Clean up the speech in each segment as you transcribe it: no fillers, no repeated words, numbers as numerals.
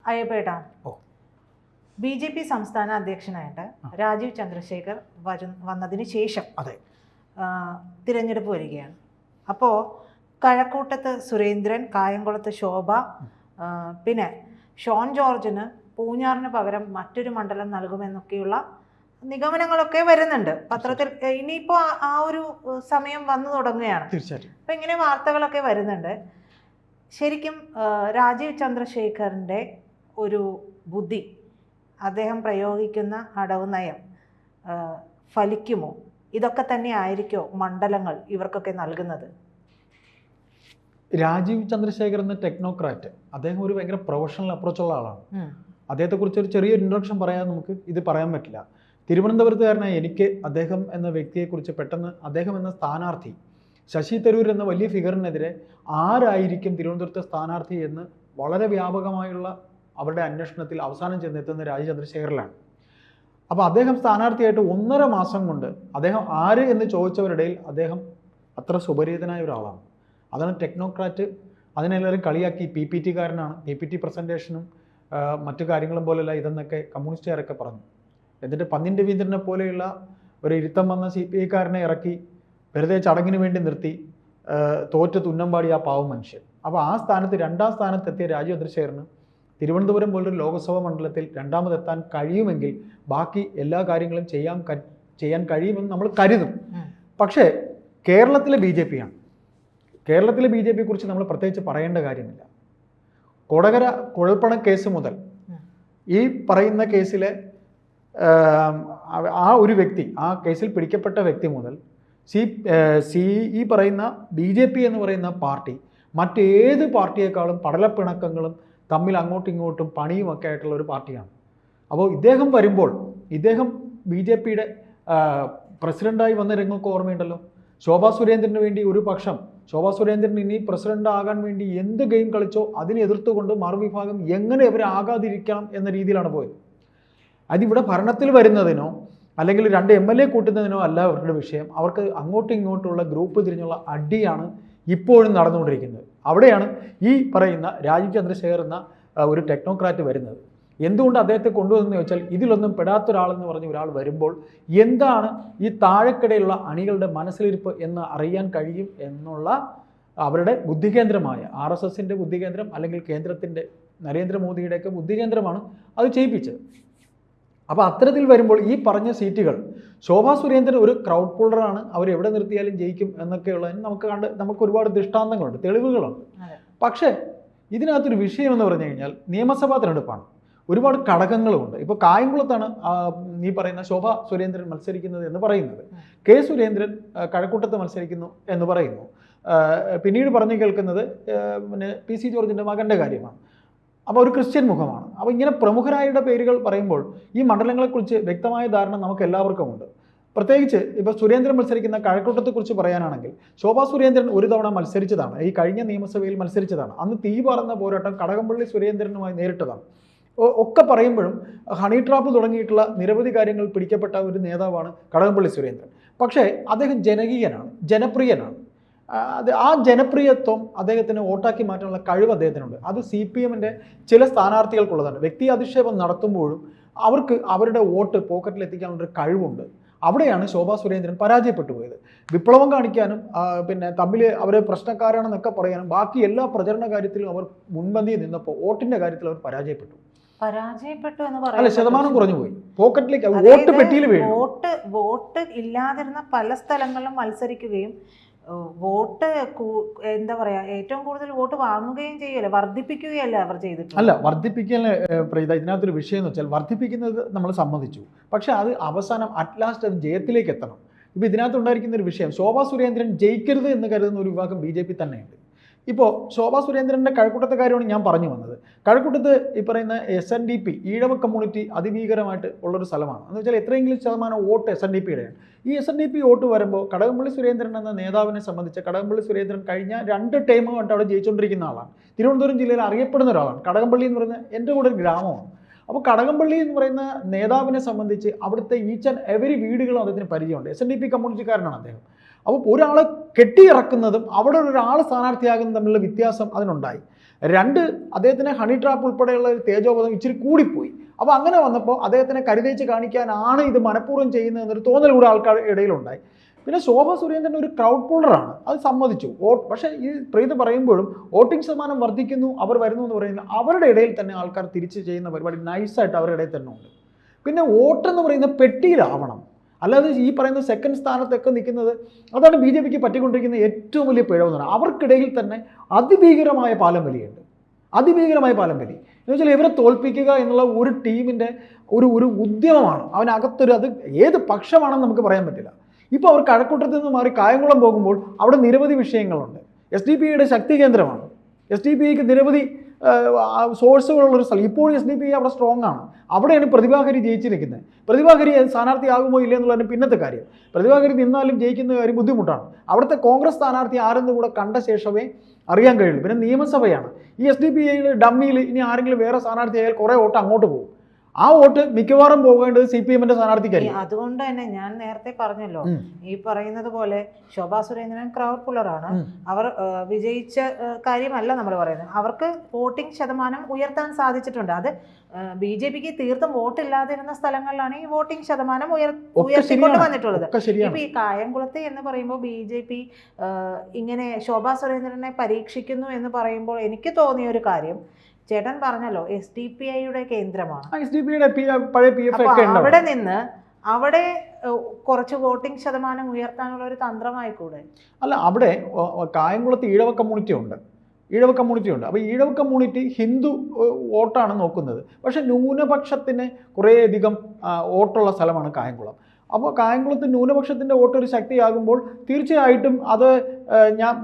അയ്യപ്പേട്ടാ, BJP സംസ്ഥാന അധ്യക്ഷനായിട്ട് രാജീവ് ചന്ദ്രശേഖർ വന്നതിന് ശേഷം തിരഞ്ഞെടുപ്പ് വരികയാണ്. അപ്പോൾ കഴക്കൂട്ടത്ത് സുരേന്ദ്രൻ, കായംകുളത്ത് ശോഭ, പിന്നെ ഷോൺ ജോർജിന് പൂഞ്ഞാറിന് പകരം മറ്റൊരു മണ്ഡലം നൽകുമെന്നൊക്കെയുള്ള നിഗമനങ്ങളൊക്കെ വരുന്നുണ്ട് പത്രത്തിൽ. ഇനിയിപ്പോൾ ആ ഒരു സമയം വന്നു തുടങ്ങുകയാണ്. തീർച്ചയായിട്ടും. അപ്പം ഇങ്ങനെ വാർത്തകളൊക്കെ വരുന്നുണ്ട്. ശരിക്കും രാജീവ് ചന്ദ്രശേഖറിൻ്റെ ഒരു ബുദ്ധി, അദ്ദേഹം പ്രയോഗിക്കുന്ന അടവ് നയം ഫലിക്കുമോ? ഇതൊക്കെ തന്നെ ആയിരിക്കുമോ മണ്ഡലങ്ങൾ ഇവർക്കൊക്കെ നൽകുന്നത്? രാജീവ് ചന്ദ്രശേഖർ എന്ന ടെക്നോക്രാറ്റ്, അദ്ദേഹം ഒരു ഭയങ്കര പ്രൊഫഷണൽ അപ്രോച്ചുള്ള ആളാണ്. അദ്ദേഹത്തെക്കുറിച്ച് ഒരു ചെറിയൊരു ഇൻട്രൊഡക്ഷൻ പറയാൻ നമുക്ക് ഇത് പറയാൻ പറ്റില്ല. തിരുവനന്തപുരത്തുകാരനായ എനിക്ക് അദ്ദേഹം എന്ന വ്യക്തിയെക്കുറിച്ച് പെട്ടെന്ന്, അദ്ദേഹം എന്ന സ്ഥാനാർത്ഥി, ശശി തരൂർ എന്ന വലിയ ഫിഗറിനെതിരെ ആരായിരിക്കും തിരുവനന്തപുരത്തെ സ്ഥാനാർത്ഥി എന്ന് വളരെ വ്യാപകമായുള്ള അവരുടെ അന്വേഷണത്തിൽ അവസാനം ചെന്നെത്തുന്ന രാജീവ് ചന്ദ്രശേഖറിലാണ്. അപ്പോൾ അദ്ദേഹം സ്ഥാനാർത്ഥിയായിട്ട് 1.5 മാസം കൊണ്ട് അദ്ദേഹം ആര് എന്ന് ചോദിച്ചവരുടെയിൽ അദ്ദേഹം അത്ര സുപരിചിതനായ ഒരാളാണ്. അതാണ് ടെക്നോക്രാറ്റ്. അതിനെല്ലാവരും കളിയാക്കി PPT കാരനാണ്, PPT പ്രസൻറ്റേഷനും മറ്റു കാര്യങ്ങളും പോലെയല്ല ഇതെന്നൊക്കെ കമ്മ്യൂണിസ്റ്റുകാരൊക്കെ പറഞ്ഞു. എന്നിട്ട് പന്നിൻ രവീന്ദ്രനെ പോലെയുള്ള ഒരു ഇരുത്തം വന്ന CPI കാരനെ ഇറക്കി വെറുതെ ചടങ്ങിന് വേണ്ടി നിർത്തി തോറ്റ് തുന്നമ്പാടി ആ പാവം മനുഷ്യൻ. അപ്പോൾ ആ സ്ഥാനത്ത് 2ാം സ്ഥാനത്തെത്തിയ രാജീവ് ചന്ദ്രശേഖറിന് തിരുവനന്തപുരം പോലൊരു ലോക്സഭാ മണ്ഡലത്തിൽ 2ാമതെത്താൻ കഴിയുമെങ്കിൽ ബാക്കി എല്ലാ കാര്യങ്ങളും ചെയ്യാൻ കഴിയുമെന്ന് നമ്മൾ കരുതും. പക്ഷേ കേരളത്തിലെ BJP ആണ്. കേരളത്തിലെ BJP കുറിച്ച് നമ്മൾ പ്രത്യേകിച്ച് പറയേണ്ട കാര്യമില്ല. കൊടകര കുഴൽപ്പണ കേസ് മുതൽ ഈ പറയുന്ന കേസിലെ ആ ഒരു വ്യക്തി, ആ കേസിൽ പിടിക്കപ്പെട്ട വ്യക്തി മുതൽ ഈ പറയുന്ന BJP എന്ന് പറയുന്ന പാർട്ടി മറ്റേത് പാർട്ടിയേക്കാളും പടലപ്പിണക്കങ്ങളും തമ്മിൽ അങ്ങോട്ടും ഇങ്ങോട്ടും പണിയുമൊക്കെ ആയിട്ടുള്ള ഒരു പാർട്ടിയാണ്. അപ്പോൾ ഇദ്ദേഹം വരുമ്പോൾ, ഇദ്ദേഹം BJPയുടെ പ്രസിഡൻ്റായി വന്ന രംഗമൊക്കെ ഓർമ്മയുണ്ടല്ലോ. ശോഭാ സുരേന്ദ്രന് വേണ്ടി ഒരു പക്ഷം, ശോഭാ സുരേന്ദ്രൻ ഇനി പ്രസിഡന്റ് ആകാൻ വേണ്ടി എന്ത് ഗെയിം കളിച്ചോ അതിനെ എതിർത്തുകൊണ്ട് മറുവിഭാഗം എങ്ങനെ ഇവരെ ആകാതിരിക്കണം എന്ന രീതിയിലാണ് പോയത്. അതിവിടെ ഭരണത്തിൽ വരുന്നതിനോ അല്ലെങ്കിൽ 2 MLA കൂട്ടുന്നതിനോ അല്ല അവരുടെ വിഷയം. അവർക്ക് അങ്ങോട്ടും ഇങ്ങോട്ടുള്ള ഗ്രൂപ്പ് തിരിഞ്ഞുള്ള അടിയാണ് ഇപ്പോഴും നടന്നുകൊണ്ടിരിക്കുന്നത്. അവിടെയാണ് ഈ പറയുന്ന രാജീവ് ചന്ദ്രശേഖർ എന്ന ഒരു ടെക്നോക്രാറ്റ് വരുന്നത്. എന്തുകൊണ്ട് അദ്ദേഹത്തെ കൊണ്ടുവന്നെന്ന് ചോദിച്ചാൽ, ഇതിലൊന്നും പെടാത്തൊരാളെന്ന് പറഞ്ഞ ഒരാൾ വരുമ്പോൾ എന്താണ് ഈ താഴെക്കിടയിലുള്ള അണികളുടെ മനസ്സിലിരിപ്പ് എന്ന് അറിയാൻ കഴിയും എന്നുള്ള അവരുടെ ബുദ്ധികേന്ദ്രമായ RSSൻ്റെ ബുദ്ധികേന്ദ്രം, അല്ലെങ്കിൽ കേന്ദ്രത്തിൻ്റെ നരേന്ദ്രമോദിയുടെയൊക്കെ ബുദ്ധികേന്ദ്രമാണ് അത് ചെയ്യിപ്പിച്ചത്. അപ്പോൾ അത്തരത്തിൽ വരുമ്പോൾ ഈ പറഞ്ഞ സീറ്റുകൾ, ശോഭാ സുരേന്ദ്രൻ ഒരു ക്രൗഡ് പുള്ളറാണ്, അവരെവിടെ നിർത്തിയാലും ജയിക്കും എന്നൊക്കെയുള്ളതിന് നമുക്ക് ഒരുപാട് ദൃഷ്ടാന്തങ്ങളുണ്ട്, തെളിവുകളുണ്ട്. പക്ഷേ ഇതിനകത്തൊരു വിഷയം എന്ന് പറഞ്ഞു കഴിഞ്ഞാൽ നിയമസഭാ തിരഞ്ഞെടുപ്പാണ്. ഒരുപാട് ഘടകങ്ങളുമുണ്ട്. ഇപ്പോൾ കായംകുളത്താണ് ഈ പറയുന്ന ശോഭാ സുരേന്ദ്രൻ മത്സരിക്കുന്നത് എന്ന് പറയുന്നത്. K. സുരേന്ദ്രൻ കഴക്കൂട്ടത്ത് മത്സരിക്കുന്നു എന്ന് പറയുന്നു. പിന്നീട് പറഞ്ഞു കേൾക്കുന്നത് പിന്നെ PC ജോർജിൻ്റെ മകൻ്റെ കാര്യമാണ്. അപ്പോൾ ഒരു ക്രിസ്ത്യൻ മുഖമാണ്. അപ്പോൾ ഇങ്ങനെ പ്രമുഖരായുടെ പേരുകൾ പറയുമ്പോൾ ഈ മണ്ഡലങ്ങളെക്കുറിച്ച് വ്യക്തമായ ധാരണ നമുക്ക് എല്ലാവർക്കും ഉണ്ട്. പ്രത്യേകിച്ച് ഇപ്പോൾ സുരേന്ദ്രൻ മത്സരിക്കുന്ന കഴക്കൂട്ടത്തെക്കുറിച്ച് പറയാനാണെങ്കിൽ, ശോഭാ സുരേന്ദ്രൻ ഒരു തവണ മത്സരിച്ചതാണ്, ഈ കഴിഞ്ഞ നിയമസഭയിൽ മത്സരിച്ചതാണ്. അന്ന് തീ പറന്ന പോരാട്ടം കടകംപള്ളി സുരേന്ദ്രനുമായി നേരിട്ടതാണ്. ഒക്കെ പറയുമ്പോഴും ഹണി ട്രാപ്പ് തുടങ്ങിയിട്ടുള്ള നിരവധി കാര്യങ്ങൾ പിടിക്കപ്പെട്ട ഒരു നേതാവാണ് കടകംപള്ളി സുരേന്ദ്രൻ. പക്ഷേ അദ്ദേഹം ജനകീയനാണ്, ജനപ്രിയനാണ്. ആ ജനപ്രിയത്വം അദ്ദേഹത്തിന് വോട്ടാക്കി മാറ്റാനുള്ള കഴിവ് അദ്ദേഹത്തിനുണ്ട്. അത് CPMൻ്റെ ചില സ്ഥാനാർത്ഥികൾക്കുള്ളതാണ്. വ്യക്തി അധിക്ഷേപം നടത്തുമ്പോഴും അവർക്ക് അവരുടെ വോട്ട് പോക്കറ്റിൽ എത്തിക്കാനുള്ളൊരു കഴിവുണ്ട്. അവിടെയാണ് ശോഭാ സുരേന്ദ്രൻ പരാജയപ്പെട്ടു പോയത്. വിപ്ലവം കാണിക്കാനും പിന്നെ തമ്മിൽ അവരെ പ്രശ്നക്കാരാണെന്നൊക്കെ പറയാനും ബാക്കി എല്ലാ പ്രചരണ കാര്യത്തിലും അവർ മുൻപന്തിയിൽ നിന്നപ്പോൾ വോട്ടിൻ്റെ കാര്യത്തിൽ അവർ പരാജയപ്പെട്ടു എന്ന് പറയാം. ശതമാനം കുറഞ്ഞു പോയി. പോക്കറ്റിലേക്ക് വോട്ട് പെട്ടിയിൽ വീണു. വോട്ട് ഇല്ലാതിരുന്ന പല സ്ഥലങ്ങളിലും മത്സരിക്കുകയും വോട്ട് എന്താ പറയാ, ഏറ്റവും കൂടുതൽ വോട്ട് വാങ്ങുകയും ചെയ്യല്ലേ, വർദ്ധിപ്പിക്കുകയല്ല അവർ ചെയ്തിട്ടുണ്ട്. അല്ല, വർദ്ധിപ്പിക്കൽ ഇതിനകത്തൊരു വിഷയം എന്ന് വെച്ചാൽ, വർദ്ധിപ്പിക്കുന്നത് നമ്മൾ സമ്മതിച്ചു, പക്ഷെ അത് അവസാനം അറ്റ്ലാസ്റ്റ് അത് ജയത്തിലേക്ക് എത്തണം. ഇപ്പോൾ ഇതിനകത്തുണ്ടായിരിക്കുന്ന ഒരു വിഷയം, ശോഭാ സുരേന്ദ്രൻ ജയിക്കരുത് എന്ന് കരുതുന്ന ഒരു വിഭാഗം BJP തന്നെയുണ്ട്. ഇപ്പോൾ ശോഭാ സുരേന്ദ്രൻ്റെ കഴക്കൂട്ടത്തെ കാര്യമാണ് ഞാൻ പറഞ്ഞു വന്നത്. കഴക്കൂട്ടത്ത് ഈ പറയുന്ന SNDP ഈഴവ കമ്മ്യൂണിറ്റി അതിഭീകരമായിട്ട് ഉള്ളൊരു സ്ഥലമാണ്. എന്ന് വെച്ചാൽ എത്രയെങ്കിലും ശതമാനം വോട്ട് SNDPയുടെയാണ്. ഈ SNDP വോട്ട് വരുമ്പോൾ കടകംപള്ളി സുരേന്ദ്രൻ എന്ന നേതാവിനെ സംബന്ധിച്ച്, കടകംപള്ളി സുരേന്ദ്രൻ കഴിഞ്ഞ 2 ടൈം കൊണ്ട് അവിടെ ജയിച്ചുകൊണ്ടിരിക്കുന്ന ആളാണ്. തിരുവനന്തപുരം ജില്ലയിൽ അറിയപ്പെടുന്ന ഒരാളാണ്. കടകംപള്ളി എന്ന് പറയുന്ന എൻ്റെ കൂടെ ഒരു ഗ്രാമമാണ്. അപ്പോൾ കടകംപള്ളി എന്ന് പറയുന്ന നേതാവിനെ സംബന്ധിച്ച് അവിടുത്തെ ഈച്ച് ആൻഡ് എവരി വീടുകളും അദ്ദേഹത്തിന് പരിചയമുണ്ട്. SNDP കമ്മ്യൂണിറ്റിക്കാരനാണ് അദ്ദേഹം. അപ്പോൾ ഒരാളെ കെട്ടിയിറക്കുന്നതും അവിടെ ഒരാൾ സ്ഥാനാർത്ഥിയാകുന്നതും തമ്മിലുള്ള വ്യത്യാസം അതിനുണ്ടായി. രണ്ട്, അദ്ദേഹത്തിന് ഹണി ട്രാപ്പ് ഉൾപ്പെടെയുള്ള ഒരു തേജോബോധം ഇച്ചിരി കൂടിപ്പോയി. അപ്പോൾ അങ്ങനെ വന്നപ്പോൾ അദ്ദേഹത്തിനെ കരുതേച്ച് കാണിക്കാനാണ് ഇത് മനഃപൂർവ്വം ചെയ്യുന്നതെന്നൊരു തോന്നൽ കൂടെ ആൾക്കാരുടെ ഇടയിലുണ്ടായി. പിന്നെ ശോഭ സുരേന്ദ്രൻ ഒരു ക്രൗഡ് പുള്ളറാണ്, അത് സമ്മതിച്ചു. പക്ഷേ ഈ പ്രീത് പറയുമ്പോഴും വോട്ടിംഗ് ശതമാനം വർദ്ധിക്കുന്നു, അവർ വരുന്നു എന്ന് പറയുന്നത് അവരുടെ ഇടയിൽ തന്നെ ആൾക്കാർ തിരിച്ച് ചെയ്യുന്ന പരിപാടി നൈസായിട്ട് അവരുടെ ഇടയിൽ തന്നെ ഉണ്ട്. പിന്നെ വോട്ടെന്ന് പറയുന്ന പെട്ടിയിലാവണം, അല്ലാതെ ഈ പറയുന്ന സെക്കൻഡ് സ്ഥാനത്തൊക്കെ നിൽക്കുന്നത് അതാണ് ബി ജെ പിക്ക് പറ്റിക്കൊണ്ടിരിക്കുന്ന ഏറ്റവും വലിയ പിഴവെന്ന് പറഞ്ഞാൽ. അവർക്കിടയിൽ തന്നെ അതിഭീകരമായ പാലം വലിയുണ്ട്, അതിഭീകരമായ പാലം വലി എന്ന് വെച്ചാൽ ഇവരെ തോൽപ്പിക്കുക എന്നുള്ള ഒരു ടീമിൻ്റെ ഒരു ഉദ്യമമാണ് അവനകത്തൊരു. അത് ഏത് പക്ഷമാണെന്ന് നമുക്ക് പറയാൻ പറ്റില്ല. ഇപ്പോൾ അവർ കഴക്കൂട്ടത്തിൽ നിന്ന് മാറി കായംകുളം പോകുമ്പോൾ അവിടെ നിരവധി വിഷയങ്ങളുണ്ട്. SDPIയുടെ ശക്തി കേന്ദ്രമാണ്. SDPIക്ക് നിരവധി സോഴ്സുകളുള്ളൊരു സ്ഥലം. ഇപ്പോഴും SDPI അവിടെ സ്ട്രോങ് ആണ്. അവിടെയാണ് പ്രതിഭാകരി ജയിച്ചിരിക്കുന്നത്. പ്രതിഭാകരി സ്ഥാനാർത്ഥിയാകുമോ ഇല്ല എന്നുള്ളതിന് പിന്നത്തെ കാര്യം. പ്രതിഭാകരി നിന്നാലും ജയിക്കുന്ന കാര്യം ബുദ്ധിമുട്ടാണ്. അവിടുത്തെ കോൺഗ്രസ് സ്ഥാനാർത്ഥി ആരെന്ന് കൂടെ കണ്ട ശേഷമേ അറിയാൻ കഴിയുള്ളൂ. പിന്നെ നിയമസഭയാണ്. ഈ SDPIയുടെ ഡമ്മിയിൽ ഇനി ആരെങ്കിലും വേറെ സ്ഥാനാർത്ഥിയായാൽ കുറേ വോട്ട് അങ്ങോട്ട് പോകും. ആ വോട്ട് മിക്കവാറും പോകേണ്ടത് CPM-ന്റെ സ്ഥാനാർത്ഥിക്കായിരിക്കും. അതുകൊണ്ട് തന്നെ ഞാൻ നേരത്തെ പറഞ്ഞല്ലോ, ഈ പറയുന്നത് പോലെ ശോഭാ സുരേന്ദ്രൻ ക്രൗഡ് പുള്ളറാണ്. അവർ വിജയിച്ച കാര്യമല്ല നമ്മൾ പറയുന്നത്. അവർക്ക് വോട്ടിംഗ് ശതമാനം ഉയർത്താൻ സാധിച്ചിട്ടുണ്ട്. അത് BJPക്ക് തീർത്തും വോട്ടില്ലാതിരുന്ന സ്ഥലങ്ങളിലാണ് ഈ വോട്ടിംഗ് ശതമാനം ഉയർത്തിക്കൊണ്ട് വന്നിട്ടുള്ളത്. ഇപ്പൊ ഈ കായംകുളത്ത് എന്ന് പറയുമ്പോൾ BJP ഇങ്ങനെ ശോഭാ സുരേന്ദ്രനെ പരീക്ഷിക്കുന്നു എന്ന് പറയുമ്പോൾ എനിക്ക് തോന്നിയ ഒരു കാര്യം, ചേട്ടൻ പറഞ്ഞല്ലോ SDPIയുടെ കേന്ദ്രമാണ്. അവിടെ നിന്ന് അവിടെ കുറച്ച് വോട്ടിംഗ് ശതമാനം ഉയർത്താനുള്ള ഒരു തന്ത്രമായിക്കൂടെ? അല്ല, അവിടെ കായംകുളത്ത് ഈഴവ കമ്മ്യൂണിറ്റി ഉണ്ട്. അപ്പോൾ ഈഴവ കമ്മ്യൂണിറ്റി ഹിന്ദു വോട്ടാണ് നോക്കുന്നത്. പക്ഷേ ന്യൂനപക്ഷത്തിന് കുറേയധികം വോട്ടുള്ള സ്ഥലമാണ് കായംകുളം. അപ്പോൾ കായംകുളത്ത് ന്യൂനപക്ഷത്തിൻ്റെ വോട്ട് ഒരു ശക്തിയാകുമ്പോൾ തീർച്ചയായിട്ടും അത്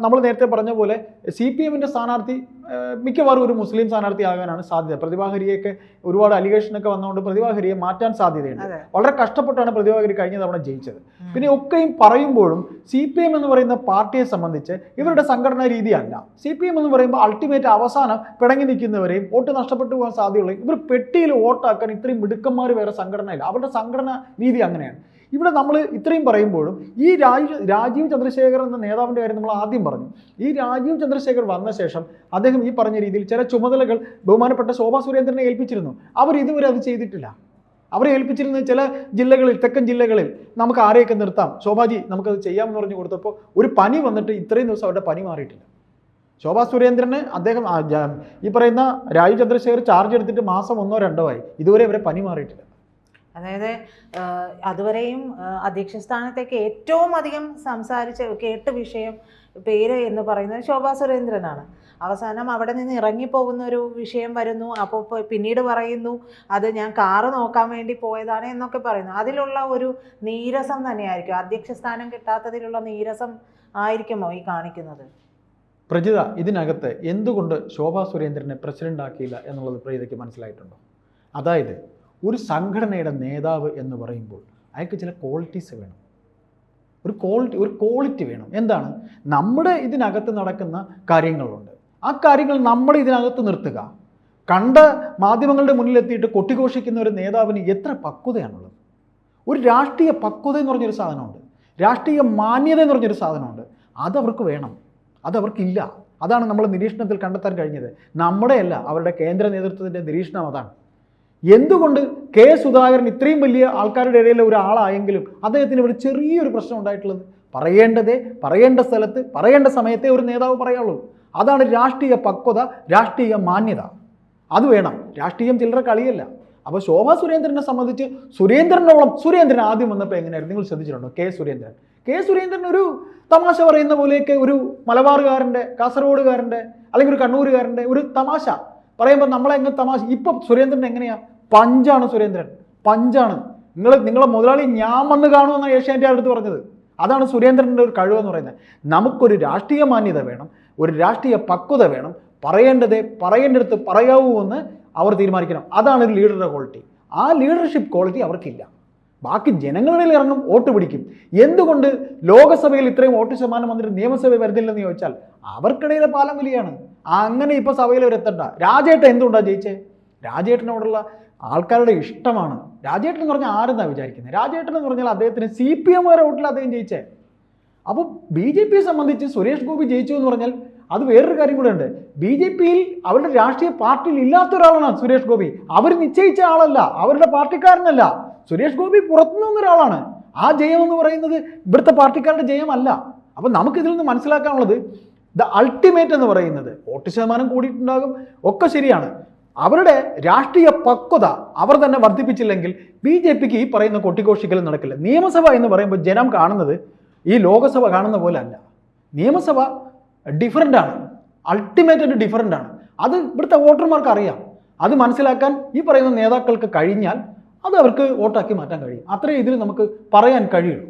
നമ്മൾ നേരത്തെ പറഞ്ഞ പോലെ CPM-ന്റെ സ്ഥാനാർത്ഥി മിക്കവാറും ഒരു മുസ്ലിം സ്ഥാനാർത്ഥിയാകാനാണ് സാധ്യത. പ്രതിഭാഹരിയൊക്കെ ഒരുപാട് അലിഗേഷനൊക്കെ വന്നുകൊണ്ട് പ്രതിഭാഹരിയെ മാറ്റാൻ സാധ്യതയുണ്ട്. വളരെ കഷ്ടപ്പെട്ടാണ് പ്രതിഭാഹരി കഴിഞ്ഞ തവണ ജയിച്ചത്. പിന്നെ ഒക്കെയും പറയുമ്പോഴും CPM എന്ന് പറയുന്ന പാർട്ടിയെ സംബന്ധിച്ച് ഇവരുടെ സംഘടനാ രീതിയല്ല. CPM എന്ന് പറയുമ്പോൾ അൾട്ടിമേറ്റ് അവസാനം പിണങ്ങി നിൽക്കുന്നവരെയും വോട്ട് നഷ്ടപ്പെട്ടു പോകാൻ സാധ്യതയുള്ളൂ. ഇവർ പെട്ടിയിൽ വോട്ടാക്കാൻ ഇത്രയും മിടുക്കന്മാർ വേറെ സംഘടനയില്ല. അവരുടെ സംഘടനാ രീതി അങ്ങനെയാണ്. ഇവിടെ നമ്മൾ ഇത്രയും പറയുമ്പോഴും ഈ രാജീവ് ചന്ദ്രശേഖർ എന്ന നേതാവിൻ്റെ കാര്യം നമ്മൾ ആദ്യം പറഞ്ഞു. ഈ രാജീവ് ചന്ദ്രശേഖർ വന്ന ശേഷം അദ്ദേഹം ഈ പറഞ്ഞ രീതിയിൽ ചില ചുമതലകൾ ബഹുമാനപ്പെട്ട ശോഭാ സുരേന്ദ്രനെ ഏൽപ്പിച്ചിരുന്നു. അവർ ഇതുവരെ അത് ചെയ്തിട്ടില്ല. അവരെ ഏൽപ്പിച്ചിരുന്ന ചില ജില്ലകളിൽ, തെക്കൻ ജില്ലകളിൽ നമുക്ക് ആരെയൊക്കെ നിർത്താം, ശോഭാജി നമുക്കത് ചെയ്യാമെന്ന് പറഞ്ഞു കൊടുത്തപ്പോൾ ഒരു പനി വന്നിട്ട് ഇത്രയും ദിവസം അവരുടെ പനി മാറിയിട്ടില്ല. ശോഭാ സുരേന്ദ്രന് അദ്ദേഹം ഈ പറയുന്ന രാജീവ് ചന്ദ്രശേഖർ ചാർജ് എടുത്തിട്ട് മാസം 1 or 2 ആയി, ഇതുവരെ അവരെ പനി മാറിയിട്ടില്ല. അതായത് അതുവരെയും അധ്യക്ഷ സ്ഥാനത്തേക്ക് ഏറ്റവും അധികം കേട്ട പേര് എന്ന് പറയുന്നത് ശോഭാ സുരേന്ദ്രനാണ്. അവസാനം അവിടെ നിന്ന് ഇറങ്ങിപ്പോകുന്ന ഒരു വിഷയം വരുന്നു. അപ്പോൾ പിന്നീട് പറയുന്നു അത് ഞാൻ കാറ് നോക്കാൻ വേണ്ടി പോയതാണ് എന്നൊക്കെ പറയുന്നു. അതിലുള്ള ഒരു നീരസം തന്നെയായിരിക്കും, അധ്യക്ഷ സ്ഥാനം കിട്ടാത്തതിലുള്ള നീരസം ആയിരിക്കുമോ ഈ കാണിക്കുന്നത്? പ്രജിത, ഇതിനകത്ത് എന്തുകൊണ്ട് ശോഭാ സുരേന്ദ്രനെ പ്രസിഡന്റ് ആക്കിയില്ല എന്നുള്ളത് പ്രജിതയ്ക്ക് മനസ്സിലായിട്ടുണ്ടോ? അതായത് ഒരു സംഘടനയുടെ നേതാവ് എന്ന് പറയുമ്പോൾ അയാൾക്ക് ചില ക്വാളിറ്റീസ് വേണം, ഒരു ക്വാളിറ്റി വേണം. എന്താണ്? നമ്മുടെ ഇതിനകത്ത് നടക്കുന്ന കാര്യങ്ങളുണ്ട്, ആ കാര്യങ്ങൾ നമ്മുടെ ഇതിനകത്ത് നിർത്തുക. കണ്ട മാധ്യമങ്ങളുടെ മുന്നിലെത്തിയിട്ട് കൊട്ടിഘോഷിക്കുന്ന ഒരു നേതാവിന് എത്ര പക്വതയാണുള്ളത്? ഒരു രാഷ്ട്രീയ പക്വത എന്ന് പറഞ്ഞൊരു സാധനമുണ്ട്, രാഷ്ട്രീയ മാന്യത എന്ന് പറഞ്ഞൊരു സാധനമുണ്ട്. അതവർക്ക് വേണം, അതവർക്കില്ല. അതാണ് നമ്മൾ നിരീക്ഷണത്തിൽ കണ്ടെത്താൻ കഴിഞ്ഞത്. നമ്മുടെയല്ല, അവരുടെ കേന്ദ്ര നേതൃത്വത്തിൻ്റെ നിരീക്ഷണം അതാണ്. എന്തുകൊണ്ട് കെ സുധാകരൻ ഇത്രയും വലിയ ആൾക്കാരുടെ ഇടയിലെ ഒരാളായെങ്കിലും അദ്ദേഹത്തിന് ഒരു ചെറിയൊരു പ്രശ്നം ഉണ്ടായിട്ടുള്ളത്? പറയേണ്ട സ്ഥലത്ത് പറയേണ്ട സമയത്തെ ഒരു നേതാവ് പറയുള്ളൂ. അതാണ് രാഷ്ട്രീയ പക്വത, രാഷ്ട്രീയ മാന്യത. അത് വേണം. രാഷ്ട്രീയം ചില്ലറ കളിയല്ല. അപ്പോൾ ശോഭാ സുരേന്ദ്രനെ സംബന്ധിച്ച് സുരേന്ദ്രൻ ആദ്യം വന്നപ്പോൾ എങ്ങനെയായിരുന്നു നിങ്ങൾ ശ്രദ്ധിച്ചിട്ടുണ്ടോ? കെ സുരേന്ദ്രൻ ഒരു തമാശ പറയുന്ന പോലെയൊക്കെ ഒരു മലബാറുകാരൻ്റെ, കാസർഗോഡുകാരൻ്റെ അല്ലെങ്കിൽ ഒരു കണ്ണൂരുകാരൻ്റെ ഒരു തമാശ പറയുമ്പോൾ നമ്മളെങ്ങനെ തമാശ. ഇപ്പം സുരേന്ദ്രൻ എങ്ങനെയാ? പഞ്ചാണ് സുരേന്ദ്രൻ, പഞ്ചാണ്. നിങ്ങളെ മുതലാളി ഞാൻ വന്ന് കാണുമെന്നാണ് ഏഷ്യാനെറ്റ് അടുത്ത് പറഞ്ഞത്. അതാണ് സുരേന്ദ്രൻ്റെ ഒരു കഴിവെന്ന് പറയുന്നത്. നമുക്കൊരു രാഷ്ട്രീയ മാന്യത വേണം, ഒരു രാഷ്ട്രീയ പക്വത വേണം. പറയേണ്ടടുത്ത് പറയാവൂ എന്ന് അവർ തീരുമാനിക്കണം. അതാണ് ഒരു ലീഡറുടെ ക്വാളിറ്റി. ആ ലീഡർഷിപ്പ് ക്വാളിറ്റി അവർക്കില്ല. ബാക്കി ജനങ്ങളിൽ ഇറങ്ങും, വോട്ട് പിടിക്കും. എന്തുകൊണ്ട് ലോകസഭയിൽ ഇത്രയും വോട്ട് ശതമാനം വന്നിട്ട് നിയമസഭ വരുന്നില്ലെന്ന് ചോദിച്ചാൽ അവർക്കിടയിലെ പാലം വലിയാണ്. അങ്ങനെ ഇപ്പോൾ സഭയിൽ അവരെത്തണ്ട. രാജേട്ടൻ എന്തുകൊണ്ടാണ് ജയിച്ചേ? രാജേട്ടനോടുള്ള ആൾക്കാരുടെ ഇഷ്ടമാണ്. രാജേട്ടൻ എന്ന് പറഞ്ഞാൽ ആരെന്നാണ് വിചാരിക്കുന്നത്? രാജേട്ടൻ എന്ന് പറഞ്ഞാൽ അദ്ദേഹത്തിന് CPM വരെ വോട്ടിൽ അദ്ദേഹം ജയിച്ചേ. അപ്പോൾ BJPയെ സംബന്ധിച്ച് സുരേഷ് ഗോപി ജയിച്ചു എന്ന് പറഞ്ഞാൽ അത് വേറൊരു കാര്യം കൂടെ ഉണ്ട്. ബി ജെ പിയിൽ അവരുടെ രാഷ്ട്രീയ പാർട്ടിയിൽ ഇല്ലാത്ത ഒരാളാണ് സുരേഷ് ഗോപി. അവർ നിശ്ചയിച്ച ആളല്ല, അവരുടെ പാർട്ടിക്കാരനല്ല. സുരേഷ് ഗോപി പുറത്തുനിന്ന് വന്ന ഒരാളാണ്. ആ ജയം എന്ന് പറയുന്നത് ഇവിടുത്തെ പാർട്ടിക്കാരുടെ ജയമല്ല. അപ്പം നമുക്കിതിൽ നിന്ന് മനസ്സിലാക്കാനുള്ളത് ദ അൾട്ടിമേറ്റ് എന്ന് പറയുന്നത് വോട്ട് ശതമാനം കൂടിയിട്ടുണ്ടാകും, ഒക്കെ ശരിയാണ്. അവരുടെ രാഷ്ട്രീയ പക്വത അവർ തന്നെ വർദ്ധിപ്പിച്ചില്ലെങ്കിൽ ബി ജെ പിക്ക് ഈ പറയുന്ന കൊട്ടിഘോഷിക്കൽ നടക്കില്ല. നിയമസഭ എന്ന് പറയുമ്പോൾ ജനം കാണുന്നത് ഈ ലോകസഭ കാണുന്ന പോലെ അല്ല. നിയമസഭ ഡിഫറൻ്റ് ആണ്, അൾട്ടിമേറ്റ് ഡിഫറൻ്റ് ആണ്. അത് ഇവിടുത്തെ വോട്ടർമാർക്ക് അറിയാം. അത് മനസ്സിലാക്കാൻ ഈ പറയുന്ന നേതാക്കൾക്ക് കഴിഞ്ഞാൽ അത് അവർക്ക് വോട്ടാക്കി മാറ്റാൻ കഴിയും. അത്രേ ഇതിൽ നമുക്ക് പറയാൻ കഴിയുള്ളൂ.